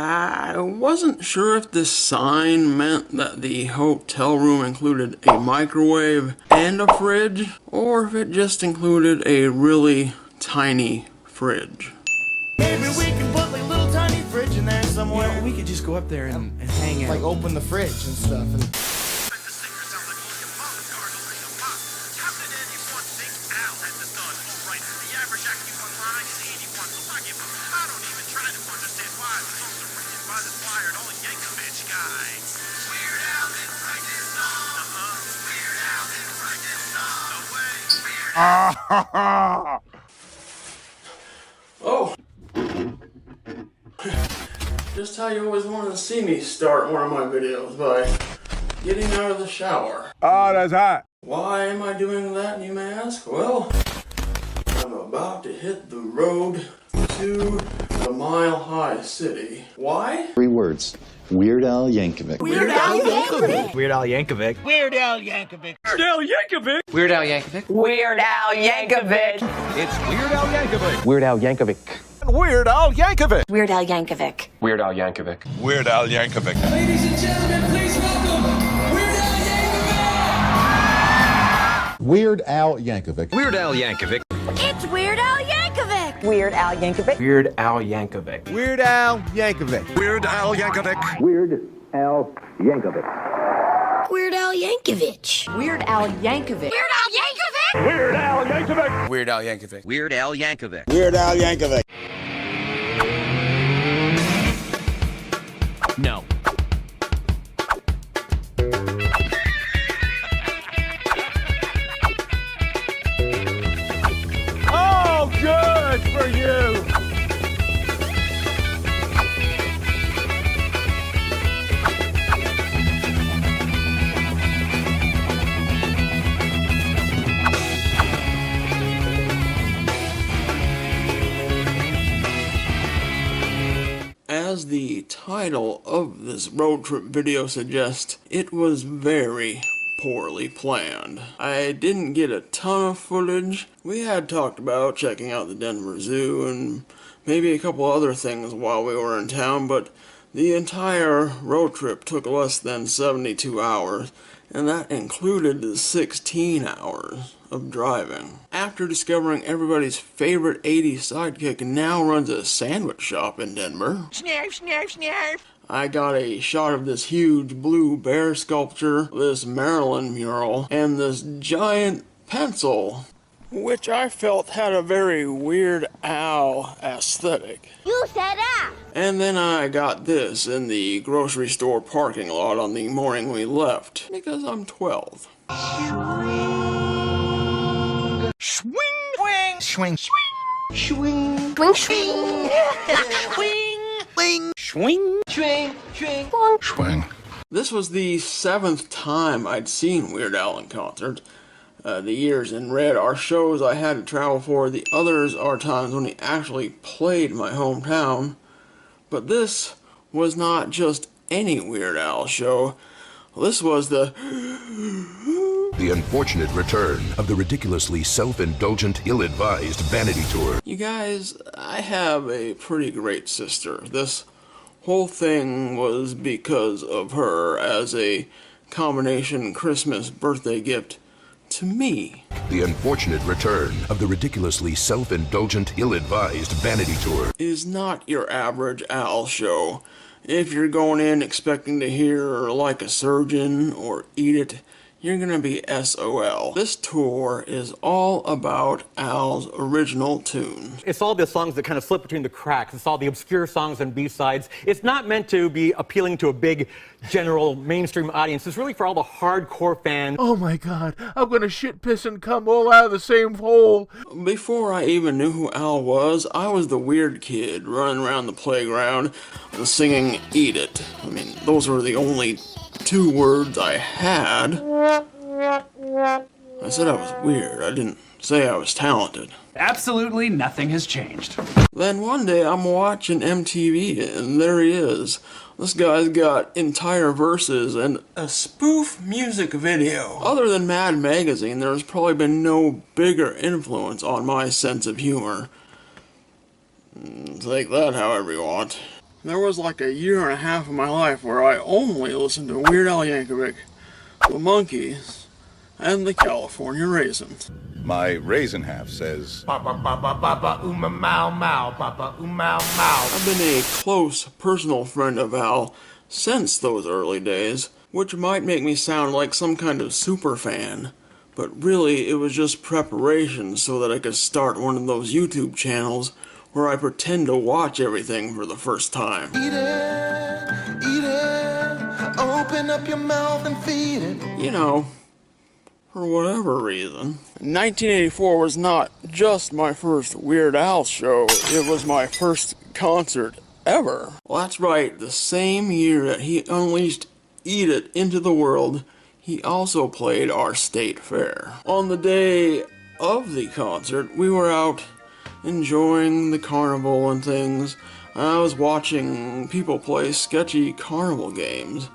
I wasn't sure if this sign meant that the hotel room included a microwave and a fridge, or if it just included a really tiny fridge. Maybe we can put like a little tiny fridge in there somewhere. You know, we could just go up there and hang out. Like open the fridge and stuff. And Oh! Just how you always wanted to see me start one of my videos, by getting out of the shower. Oh, that's hot. Why am I doing that, you may ask? Well, I'm about to hit the road to the Mile High City. Why? 3 words. Weird Al Yankovic. Weird Al Yankovic. Weird Al Yankovic. Weird Al Yankovic. Weird Al Yankovic. Weird Al Yankovic. Weird Al Yankovic. It's Weird Al Yankovic. Weird Al Yankovic. Weird Al Yankovic. Weird Al Yankovic. Weird Al Yankovic. Weird Al Yankovic. Ladies and gentlemen, please welcome Weird Al Yankovic! Weird Al Yankovic. Weird Al Yankovic. It's Weird Al Yankovic. Weird Al Yankovic. Weird Al Yankovic. Weird Al Yankovic. Weird Al Yankovic. Weird Al Yankovic. Weird Al Yankovic. Weird Al Yankovic. Weird Al Yankovic. Weird Al Yankovic. Weird Al Yankovic. Weird Al Yankovic. No. Oh, good for you. As the title of this road trip video suggests, it was very poorly planned. I didn't get a ton of footage. We had talked about checking out the Denver Zoo and maybe a couple other things while we were in town, but the entire road trip took less than 72 hours, and that included the 16 hours of driving. After discovering everybody's favorite 80s sidekick now runs a sandwich shop in Denver, I got a shot of this huge blue bear sculpture, this Maryland mural, and this giant pencil, which I felt had a very Weird Al aesthetic. You said that. And then I got this in the grocery store parking lot on the morning we left, because I'm 12. swing, swing, swing, swing, Swing, swing. swing, swing, swing, Swing. This was the 7th time I'd seen Weird Al in concert. The years in red are shows I had to travel for. The others are times when he actually played my hometown. But this was not just any Weird Al show. This was the unfortunate return of the ridiculously self-indulgent, ill-advised vanity tour. You guys, I have a pretty great sister. This whole thing was because of her as a combination Christmas birthday gift to me. The unfortunate return of the ridiculously self-indulgent, ill-advised vanity tour Is not your average Al show. If you're going in expecting to hear Like a Surgeon or Eat It, you're gonna be SOL. This tour is all about Al's original tune. It's all the songs that kind of slip between the cracks. It's all the obscure songs and B-sides. It's not meant to be appealing to a big, general, mainstream audience. It's really for all the hardcore fans. Oh my God, I'm gonna shit, piss, and come all out of the same hole. Before I even knew who Al was, I was the weird kid running around the playground and singing Eat It. I mean, those were the only 2 words I had. I said I was weird. I didn't say I was talented. Absolutely nothing has changed. Then one day I'm watching MTV and there he is. This guy's got entire verses and a spoof music video. Other than Mad Magazine, there's probably been no bigger influence on my sense of humor. Take that however you want. There was like a year and a half of my life where I only listened to Weird Al Yankovic, the Monkees, and the California Raisins. My raisin half says, Papa, papa, papa, ooma, mow, mow, papa, ooma, mow, mow. I've been a close personal friend of Al since those early days, which might make me sound like some kind of super fan, but really it was just preparation so that I could start one of those YouTube channels where I pretend to watch everything for the first time. Eat it, open up your mouth and feed it. You know, for whatever reason. 1984 was not just my first Weird Al show, it was my first concert ever. Well, that's right, the same year that he unleashed Eat It into the world, he also played our state fair. On the day of the concert, we were out enjoying the carnival and things. I was watching people play sketchy carnival games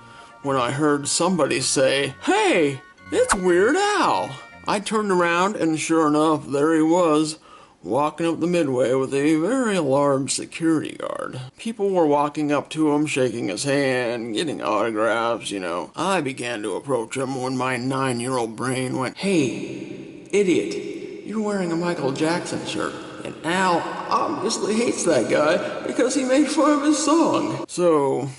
when I heard somebody say, "Hey, it's Weird Al!" I turned around and sure enough, there he was, walking up the midway with a very large security guard. People were walking up to him, shaking his hand, getting autographs, you know. I began to approach him when my 9-year-old brain went, "Hey, idiot, you're wearing a Michael Jackson shirt." And Al obviously hates that guy because he made fun of his song. So,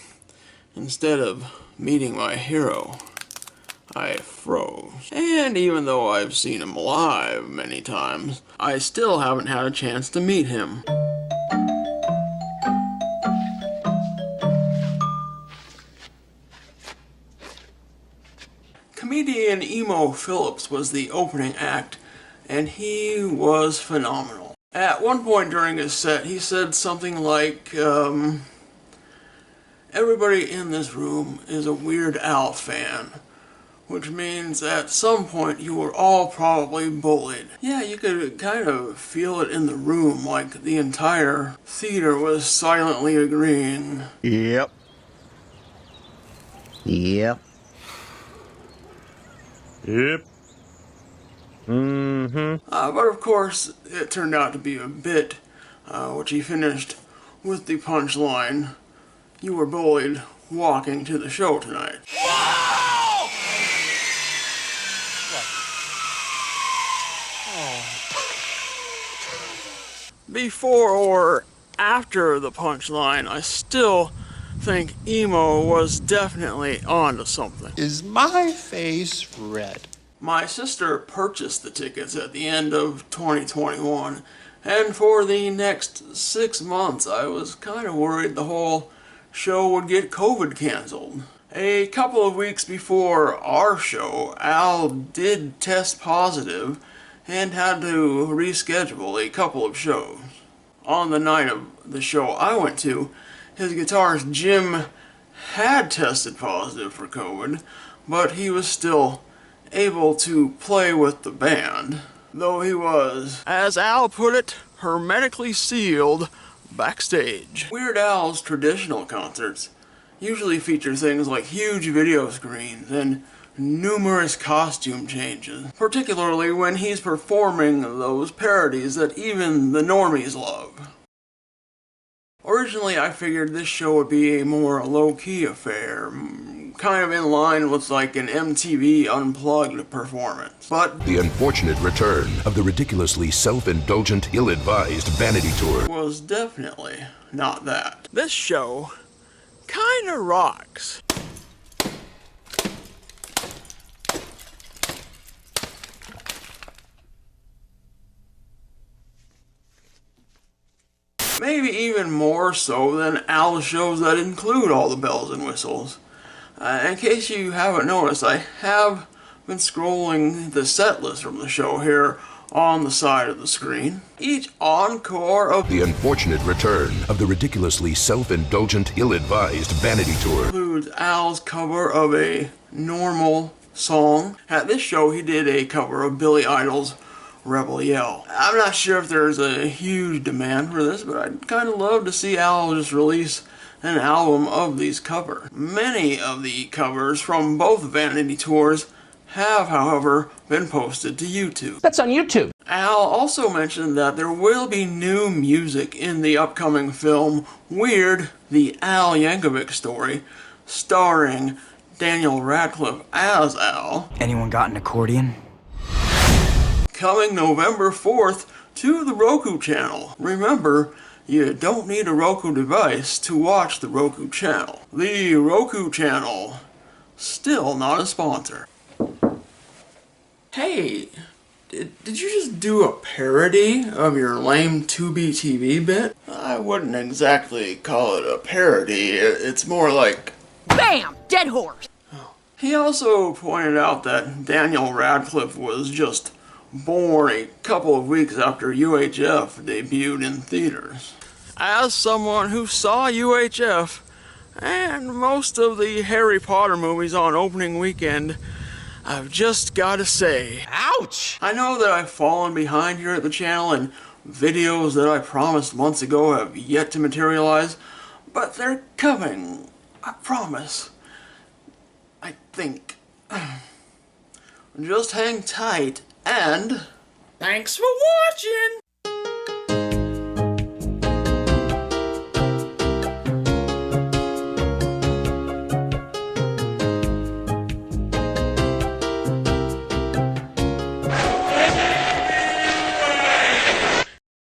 instead of meeting my hero, I froze. And even though I've seen him live many times, I still haven't had a chance to meet him. Comedian Emo Phillips was the opening act, and he was phenomenal. At one point during his set, he said something like, everybody in this room is a Weird Al fan, which means at some point you were all probably bullied. Yeah, you could kind of feel it in the room, like the entire theater was silently agreeing. Yep. Yep. Yep. But of course, it turned out to be a bit, which he finished with the punchline, "You were bullied walking to the show tonight." Whoa! Before or after the punchline, I still think Emo was definitely onto something. Is my face red? My sister purchased the tickets at the end of 2021, and for the next 6 months I was kind of worried the whole show would get COVID canceled. A couple of weeks before our show, Al did test positive and had to reschedule a couple of shows. On the night of the show I went to, his guitarist Jim had tested positive for COVID, but he was still able to play with the band, though he was, as Al put it, hermetically sealed backstage. Weird Al's traditional concerts usually feature things like huge video screens and numerous costume changes, particularly when he's performing those parodies that even the normies love. Originally I figured this show would be a more low-key affair, kind of in line with like an MTV Unplugged performance, but The unfortunate return of the ridiculously self-indulgent, ill-advised vanity tour was definitely not that. This show kinda rocks. Maybe even more so than Al's shows that include all the bells and whistles. In case you haven't noticed, I have been scrolling the set list from the show here on the side of the screen. Each encore of The unfortunate return of the ridiculously self-indulgent, ill-advised vanity tour includes Al's cover of a normal song. At this show, he did a cover of Billy Idol's Rebel Yell. I'm not sure if there's a huge demand for this, but I'd kind of love to see Al just release an album of these covers. Many of the covers from both vanity tours have, however, been posted to YouTube. That's on YouTube. Al also mentioned that there will be new music in the upcoming film Weird, the Al Yankovic story, starring Daniel Radcliffe as Al. Anyone got an accordion? Coming November 4th to the Roku channel. Remember, you don't need a Roku device to watch the Roku channel. The Roku channel, still not a sponsor. Hey, did you just do a parody of your lame 2B TV bit? I wouldn't exactly call it a parody, it's more like... Bam! Dead horse. He also pointed out that Daniel Radcliffe was just born a couple of weeks after UHF debuted in theaters. As someone who saw UHF and most of the Harry Potter movies on opening weekend, I've just gotta say, Ouch! I know that I've fallen behind here at the channel and videos that I promised months ago have yet to materialize, but they're coming, I promise. I think. Just hang tight and... Thanks for watching!